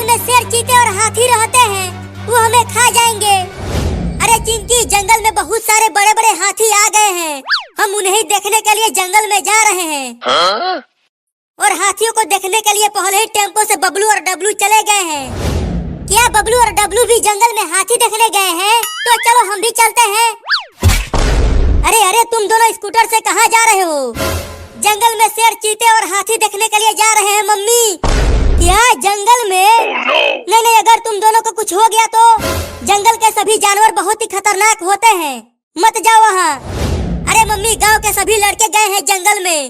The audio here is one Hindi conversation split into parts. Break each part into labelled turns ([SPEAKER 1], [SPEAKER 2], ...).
[SPEAKER 1] जंगल में शेर, चीते और हाथी रहते हैं, वो हमें खा जाएंगे। अरे चिंकी, जंगल में बहुत सारे बड़े बड़े हाथी आ गए हैं। हम उन्हें देखने के लिए जंगल में जा रहे हैं। और हाथियों को देखने के लिए पहले ही टेम्पो से बबलू और डब्लू चले गए हैं। क्या बबलू और डब्लू भी जंगल में हाथी देखने गए हैं? तो चलो हम भी चलते हैं। अरे अरे, तुम दोनों स्कूटर से कहाँ जा रहे हो? जंगल में शेर, चीते और हाथी देखने के लिए जा रहे हैं मम्मी। क्या जंगल में? नहीं नहीं, अगर तुम दोनों को कुछ हो गया तो? जंगल के सभी जानवर बहुत ही खतरनाक होते हैं, मत जाओ वहाँ। अरे मम्मी, गांव के सभी लड़के गए हैं जंगल में।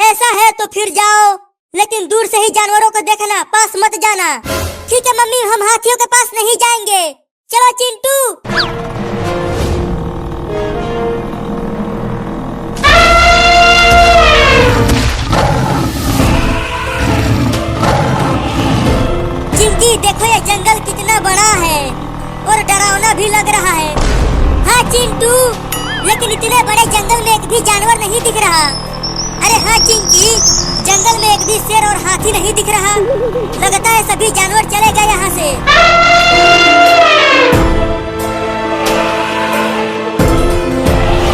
[SPEAKER 1] ऐसा है तो फिर जाओ, लेकिन दूर से ही जानवरों को देखना, पास मत जाना। ठीक है मम्मी, हम हाथियों के पास नहीं जाएंगे। चलो चिंटू। चिंकी, देखो ये जंगल कितना बड़ा है और डरावना भी लग रहा है। हाँ चिंटू, लेकिन इतने बड़े जंगल में एक भी जानवर नहीं दिख रहा। अरे हाँ चिंकी, जंगल में एक भी शेर और हाथी नहीं दिख रहा। लगता है सभी जानवर चले गए यहाँ से।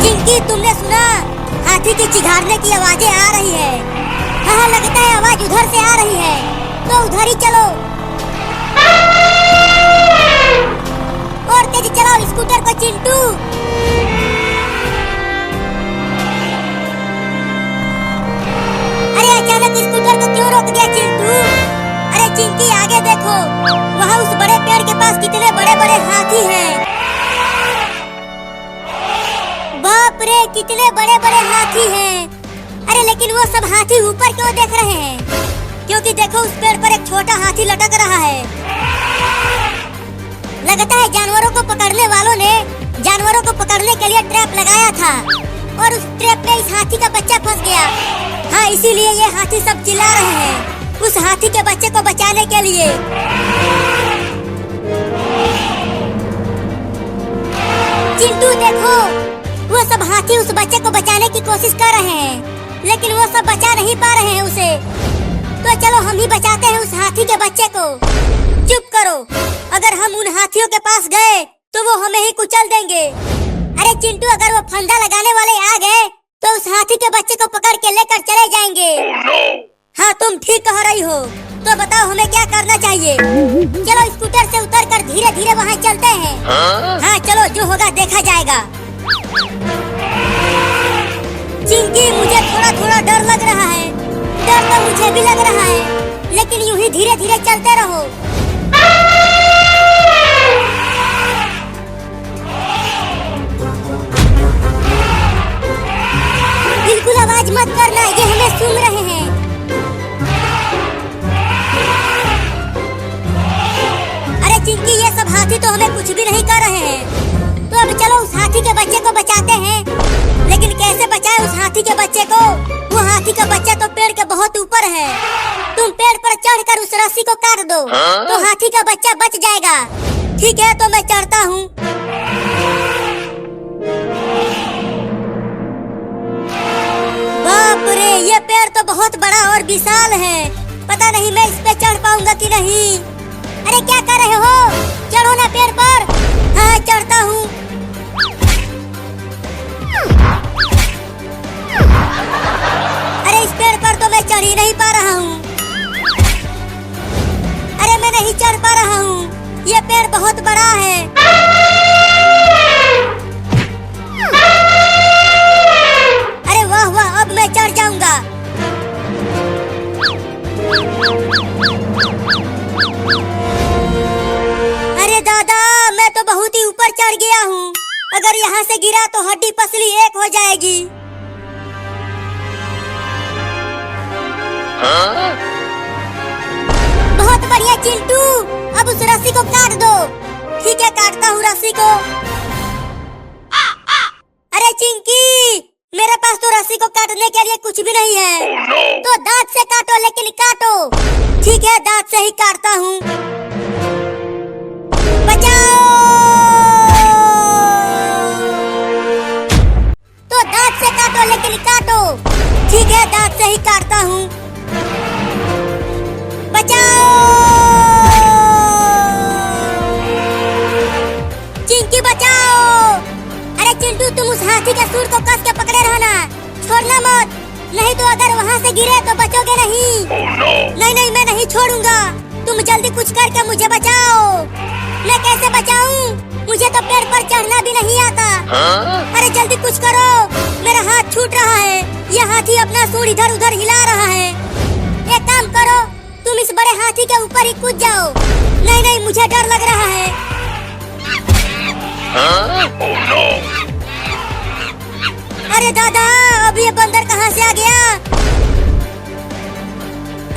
[SPEAKER 1] चिंकी, तुमने सुना? हाथी की चिघाड़ने की आवाजें आ रही है। हाँ, लगता है आवाज उधर से आ रही है, तो उधर ही चलो। और तेज चलाओ स्कूटर को चिंटू। अरे अचानक स्कूटर को क्यों रोक दिया चिंटू? अरे चिंकी, आगे देखो, वहाँ उस बड़े पेड़ के पास कितने बड़े बड़े हाथी हैं। बाप रे, कितने बड़े बड़े हाथी हैं। अरे लेकिन वो सब हाथी ऊपर क्यों देख रहे हैं? क्योंकि देखो, उस पेड़ पर एक छोटा हाथी लटक रहा है। लगता है जानवरों को पकड़ने वालों ने जानवरों को पकड़ने के लिए ट्रैप लगाया था और उस ट्रैप में इस हाथी का बच्चा फंस गया। हाँ, इसीलिए ये हाथी सब चिल्ला रहे हैं उस हाथी के बच्चे को बचाने के लिए। चिंटू देखो, वो सब हाथी उस बच्चे को बचाने की कोशिश कर रहे हैं, लेकिन वो सब बचा नहीं पा रहे हैं उसे। तो चलो हम ही बचाते हैं उस हाथी के बच्चे को। चुप करो, अगर हम उन हाथियों के पास गए तो वो हमें ही कुचल देंगे। अरे चिंटू, अगर वो फंदा लगाने वाले आ गए तो उस हाथी के बच्चे को पकड़ के लेकर चले जाएंगे। हाँ, तुम ठीक कह रही हो। तो बताओ हमें क्या करना चाहिए? चलो स्कूटर से उतरकर धीरे धीरे वहाँ चलते हैं। हाँ चलो, जो होगा देखा जाएगा। चिंकी, मुझे थोड़ा थोड़ा डर लग रहा है। डर तो मुझे भी लग रहा है, लेकिन यूं ही धीरे धीरे चलते रहो। बिल्कुल आवाज मत करना, ये हमें सुन रहे हैं। अरे चिंकी, ये सब हाथी तो हमें कुछ भी नहीं कर रहे हैं। तो अब चलो उस हाथी के बच्चे को बचाते हैं। लेकिन कैसे बचाएं उस हाथी के बच्चे को? वो हाथी का बच्चा तो पेड़ के बहुत ऊपर है। तुम पेड़ पर चढ़कर उस रस्सी को काट दो तो हाथी का बच्चा बच जाएगा। ठीक है, तो मैं चढ़ता हूँ। बाप रे, ये पेड़ तो बहुत बड़ा और विशाल है। पता नहीं मैं इस पे चढ़ पाऊंगा कि नहीं। अरे क्या कर रहे हो? चढ़ो ना पेड़ पर। हाँ, चढ़ता हूँ। अरे इस पेड़ पर तो मैं चढ़ ही नहीं पा रहा हूँ। अरे मैं नहीं चढ़ पा रहा हूँ, ये पेड़ बहुत बड़ा है। अरे वाह वाह, अब मैं चढ़ जाऊंगा। अरे दादा, मैं तो बहुत ही ऊपर चढ़ गया हूँ। अगर यहाँ से गिरा तो हड्डी पसली एक हो जाएगी। बहुत बढ़िया चिंटू, अब उस रस्सी को काट दो। ठीक है, काटता हूँ रस्सी को। अरे चिंकी, मेरे पास तो रस्सी को काटने के लिए कुछ भी नहीं है। तो दांत से काटो, लेकिन काटो। ठीक है, दांत से ही काटता हूँ। बचाओ। तो दांत से काटो, लेकिन काटो। ठीक है, दांत से ही काटता हूँ। बचाओ। नहीं। नहीं नहीं, मैं नहीं छोड़ूंगा। तुम जल्दी कुछ करके मुझे बचाओ। मैं कैसे बचाऊं? मुझे तो पेड़ पर चढ़ना भी नहीं आता। अरे जल्दी कुछ करो, मेरा हाथ छूट रहा है। ये हाथी अपना सूंड इधर उधर हिला रहा है। एक काम करो, तुम इस बड़े हाथी के ऊपर ही कूद जाओ। नहीं नहीं, मुझे डर लग रहा है। अरे दादा, अब ये बंदर कहाँ से आ गया?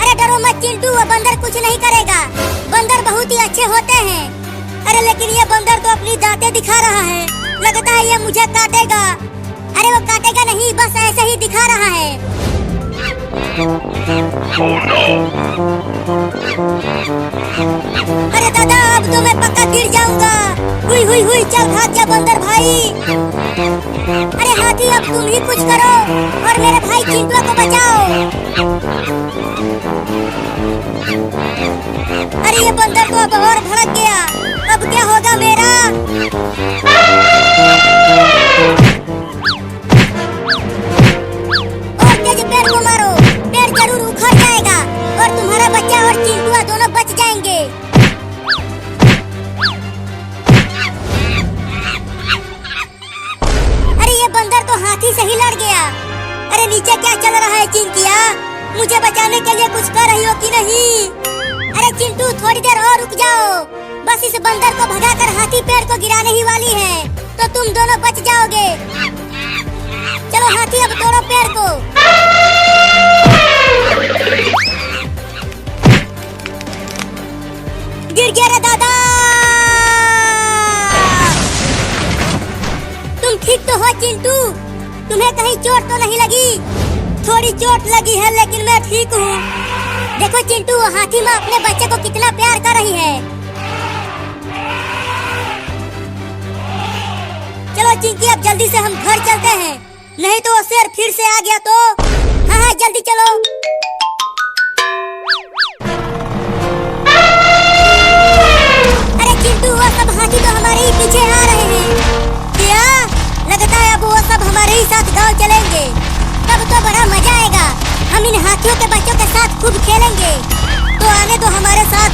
[SPEAKER 1] अरे डरो मत चिंटू, वो बंदर कुछ नहीं करेगा। बंदर बहुत ही अच्छे होते हैं। अरे लेकिन ये बंदर तो अपनी दांतें दिखा रहा है। लगता है ये मुझे काटेगा। अरे वो काटेगा नहीं, बस ऐसे ही दिखा रहा है। अरे दादा, अब तो मैं पक्का गिर जाऊंगा। हुई हुई हुई, चल भाग जा बंदर भाई। अरे हाथी, अब तुम ही कुछ करो और मेरे भाई चिंटू को बचाओ। अरे ये बंदर तो अब और भड़क गया। अब क्या होगा मेरा? और तेज पेड़ को मारो, पेड़ जरूर उखड़ जाएगा और तुम्हारा बच्चा और चिंटू दोनों बच जाएंगे। अरे ये बंदर तो हाथी से ही लड़ गया। अरे नीचे क्या चल रहा है चिंकिया? मुझे बचाने के लिए कुछ कर रही हो कि नहीं? अरे चिंटू, थोड़ी देर और रुक जाओ। बस इस बंदर को भगाकर हाथी पेड़ को गिराने ही वाली है, तो तुम दोनों बच जाओगे। चलो हाथी, अब तोड़ो पेड़ को। गिर गया रे दादा। तुम ठीक तो हो चिंटू? तुम्हें कहीं चोट तो नहीं लगी? थोड़ी चोट लगी है, लेकिन मैं ठीक हूँ। देखो चिंटू, हाथी माँ अपने बच्चे को कितना प्यार कर रही है। चलो चिंकी, अब जल्दी से हम घर चलते हैं, नहीं तो वो शेर फिर से आ गया तो। हाँ हाँ, जल्दी चलो। अरे चिंटू, वो सब हाथी तो हमारे ही पीछे आ रहे हैं। क्या? लगता है अब वो सब हमारे ही साथ गांव चलेंगे। तब तो बड़ा मजा आएगा। हम इन हाथियों के बच्चों के साथ खूब खेलेंगे। तो आने दो हमारे साथ।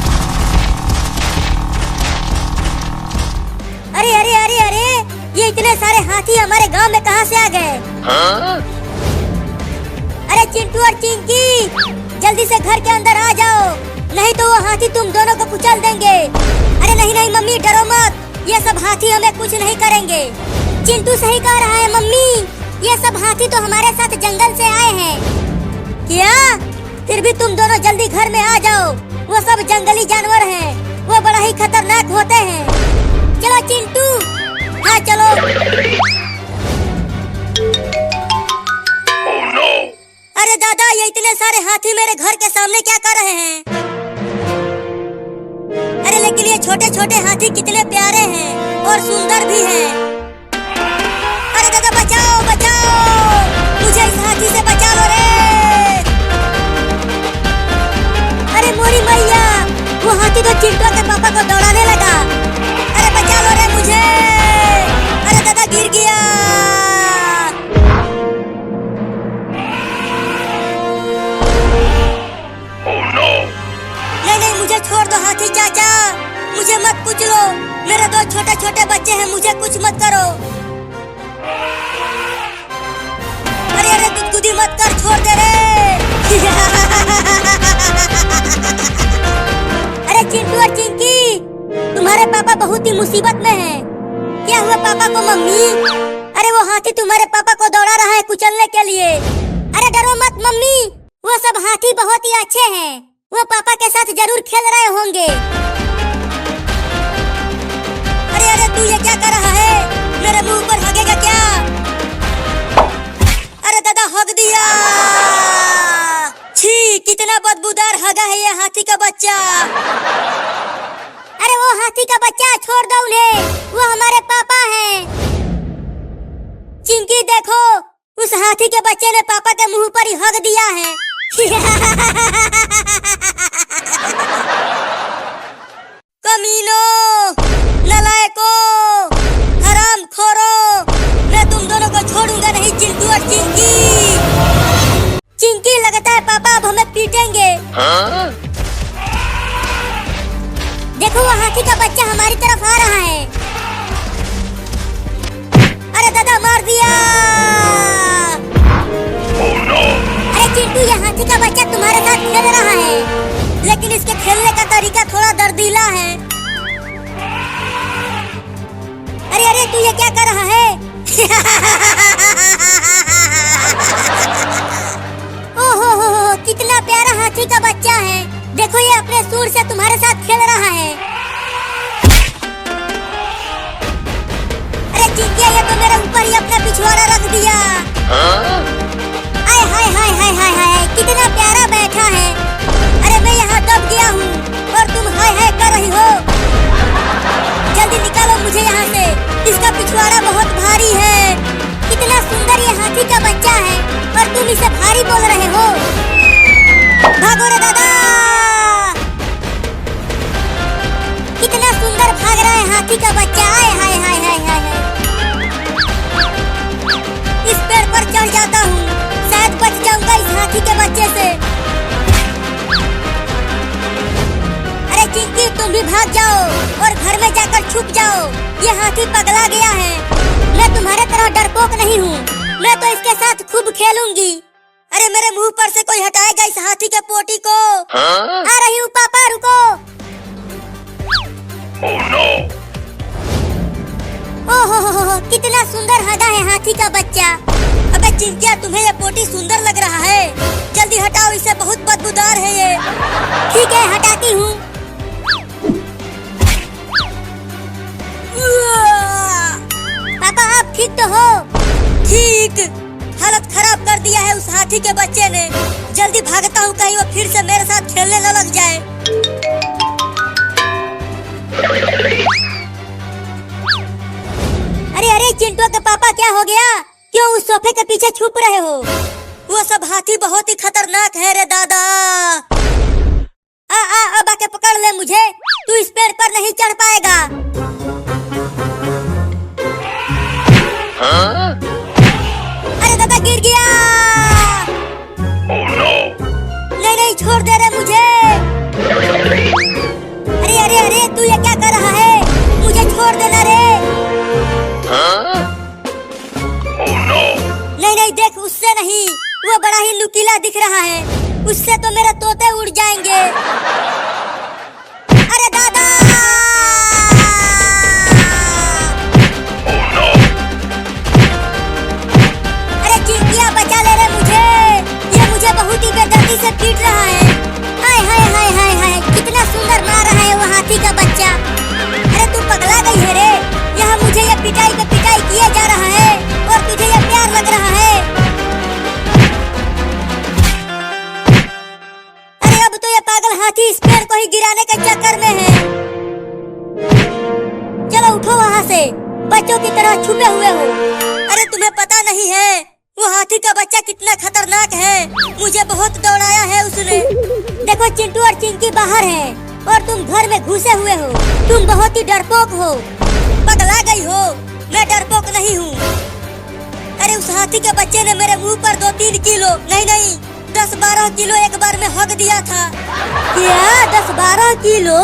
[SPEAKER 1] अरे अरे अरे अरे, ये इतने सारे हाथी हमारे गांव में कहां से आ गए? अरे चिंटू और चिंकी, जल्दी से घर के अंदर आ जाओ, नहीं तो वो हाथी तुम दोनों को कुचल देंगे। अरे नहीं नहीं मम्मी, डरो मत, ये सब हाथी हमें कुछ नहीं करेंगे। चिंटू सही कह रहा है मम्मी, ये सब हाथी तो हमारे साथ जंगल से आए हैं। क्या? फिर भी तुम दोनों जल्दी घर में आ जाओ। वो सब जंगली जानवर हैं, वो बड़ा ही खतरनाक होते हैं। चलो चिंटू, हाँ चलो। अरे दादा, ये इतने सारे हाथी मेरे घर के सामने क्या कर रहे हैं? अरे लेकिन ये छोटे छोटे हाथी कितने प्यारे हैं और सुंदर भी हैं। अरे दादा, बचाओ बचाओ, मुझे इस हाथी से बचा लो रे। अरे मोरी मैया, वो हाथी तो चिंटू के पापा को दौड़ाने लगा। अरे बचा लो रे मुझे। अरे दादा, गिर गया। नहीं नहीं, मुझे छोड़ दो हाथी चाचा, मुझे मत कुचलो। मेरे दो छोटे छोटे बच्चे हैं, मुझे कुछ मत करो। अरे अरे, गुदगुदी मत कर, छोड़ दे रे। अरे चिंटू और चिंकी, तुम्हारे पापा बहुत ही मुसीबत में हैं। क्या हुआ पापा को मम्मी? अरे वो हाथी तुम्हारे पापा को दौड़ा रहा है कुचलने के लिए। अरे डरो मत मम्मी, वो सब हाथी बहुत ही अच्छे हैं, वो पापा के साथ जरूर खेल रहे होंगे। अरे अरे, तू ये क्या कर रहा है? मेरे मुंह पर हगेगा क्या? अरे दादा, हग दिया। छी, कितना बदबूदार हगा है ये हाथी का बच्चा। अरे वो हाथी का बच्चा छोड़ दो उन्हें, वो हमारे पापा हैं। चिंकी देखो, उस हाथी के बच्चे ने पापा के मुंह पर ही हग दिया है। कमीनों, नालायकों, हरामखोरों, मैं तुम दोनों को छोड़ूंगा नहीं चिंटू और चिंकी। चिंकी, लगता है पापा अब हमें पीटे देखो वो हाथी का बच्चा हमारी तरफ आ रहा है। अरे दादा मार दिया।
[SPEAKER 2] Oh no!
[SPEAKER 1] अरे चिंटू ये हाथी का बच्चा तुम्हारे साथ खेल रहा है, लेकिन इसके खेलने का तरीका थोड़ा दर्दीला है। अरे अरे तू ये क्या कर रहा है? ओहो हो, कितना प्यारा हाथी का बच्चा है। देखो ये अपने सूर से तुम्हारे साथ खेल रहा है। अरे चिंकिया ये तो मेरे ऊपर ही अपना पिछवाड़ा रख दिया। हाय हाय हाय हाय हाय हाय, कितना प्यारा बैठा है। अरे मैं यहाँ दब गया हूँ और तुम हाय हाय कर रही हो। जल्दी निकालो मुझे यहाँ से, इसका पिछवाड़ा बहुत भारी है। कितना सुंदर ये हाथी का बच्चा है और तुम इसे भारी बोल रहे हो। भागो रे दादा। कितना सुंदर भाग रहा है हाथी का बच्चा। हाय हाय हाय हाय हाय। इस पेड़ पर चढ़ जाता हूँ, शायद बच जाऊंगा इस हाथी के बच्चे से। अरे चिंकी तुम भी भाग जाओ और घर में जाकर छुप जाओ। ये हाथी पगला गया है। मैं तुम्हारे तरह डरपोक नहीं हूँ, मैं तो इसके साथ खूब खेलूंगी। अरे मेरे मुंह पर से कोई हटाएगा इस हाथी के पोटी को। आ रही हूँ पापा, रुको।
[SPEAKER 2] Oh no!
[SPEAKER 1] ओहो कितना सुंदर हदा है हाथी का बच्चा। अबे चिंकिया तुम्हें ये पोटी सुंदर लग रहा है, जल्दी हटाओ इसे, बहुत बदबूदार है ये। ठीक है हटाती हूँ। पापा आप ठीक तो हो? ठीक, हालत खराब कर दिया है उस हाथी के बच्चे ने। जल्दी भागता हूँ, कहीं वो फिर से मेरे साथ खेलने न लग जाए। अरे अरे चिंटू के पापा क्या हो गया? क्यों उस सोफे के पीछे छुप रहे हो? वो सब हाथी बहुत ही खतरनाक है रे दादा। अब आके पकड़ ले मुझे, तू इस पेड़ पर नहीं चढ़ पाएगा। अरे दादा गिर गया।
[SPEAKER 2] Oh no!
[SPEAKER 1] नहीं नहीं छोड़ दे रे मुझे। अरे अरे अरे तू ये क्या कर रहा है? मुझे छोड़ देना रे।
[SPEAKER 2] Oh no!
[SPEAKER 1] नहीं नहीं देख, उससे नहीं, वो बड़ा ही नुकीला दिख रहा है, उससे तो मेरे तोते उड़ जाएंगे। अरे दादा।
[SPEAKER 2] Oh no!
[SPEAKER 1] अरे चिंकिया बचा ले रे मुझे, ये मुझे बहुत ही बेदर्दी से पीट रहा है। हाय हाय हाय हाय हाय, कितना सुंदर मार रहा है वो हाथी का बच्चा। अरे तू पगला गई है रे, यहाँ मुझे ये पिटाई पे पिटाई किया जा रहा है और तुझे ये प्यार लग रहा है। अरे अब तो ये पागल हाथी इस पेड़ को ही गिराने के चक्कर में है। चलो उठो वहाँ से, बच्चों की तरह छुपे हुए हो। अरे तुम्हें पता नहीं है वो हाथी का बच्चा कितना खतरनाक है, मुझे बहुत दौड़ाया है उसने। देखो चिंटू और चिंकी बाहर हैं और तुम घर में घुसे हुए हो। तुम बहुत ही डरपोक हो, पगला गई हो। मैं डरपोक नहीं हूँ। अरे उस हाथी के बच्चे ने मेरे मुंह पर 2-3 किलो नहीं 10-12 किलो एक बार में हक दिया था। क्या 10-12 किलो?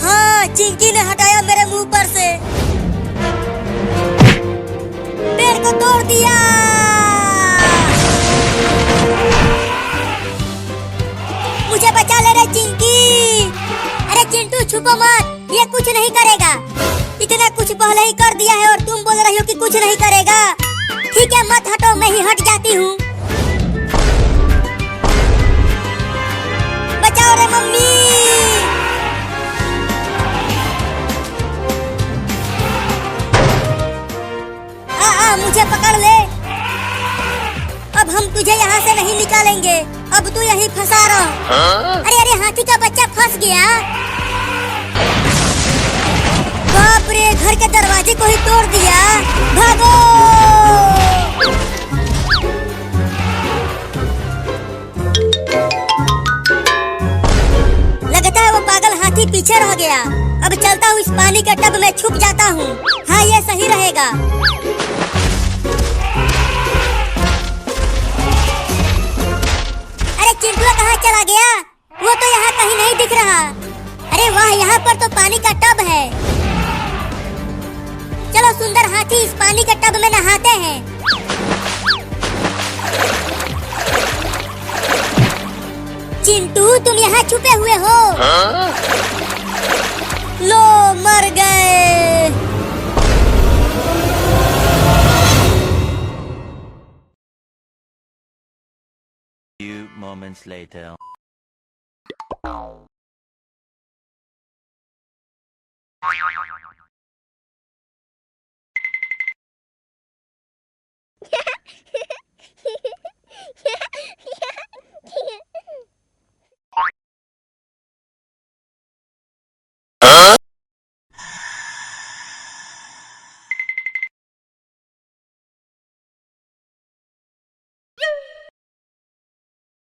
[SPEAKER 1] हाँ, चिंकी ने हटाया मेरे मुंह पर से, पेड़ को तोड़ दिया। मुझे बचा ले रे चिंकी। अरे चिंटू छुपो मत, ये कुछ नहीं करेगा। इतना कुछ पहले ही कर दिया है और तुम बोल रही हो कि कुछ नहीं करेगा। ठीक है मत हटो, मैं ही हट जाती हूँ। बचाओ रे मम्मी। मुझे पकड़ ले। अब हम तुझे यहाँ से नहीं निकालेंगे, अब तू यहीं फंसा रहा। अरे अरे हाथी का बच्चा फंस गया। बाप रे, घर के दरवाजे को ही तोड़ दिया। भागो। लगता है वो पागल हाथी पीछे रह गया। अब चलता हूँ, इस पानी के टब में छुप जाता हूँ। हाँ ये सही रहेगा। चिंटू कहाँ चला गया? वो तो यहाँ कहीं नहीं दिख रहा। अरे वाह वाह, यहाँ पर तो पानी का टब है। चलो सुंदर हाथी, इस पानी के टब में नहाते हैं। चिंटू, तुम यहाँ छुपे हुए हो? लो, मर गए।
[SPEAKER 3] Few moments later.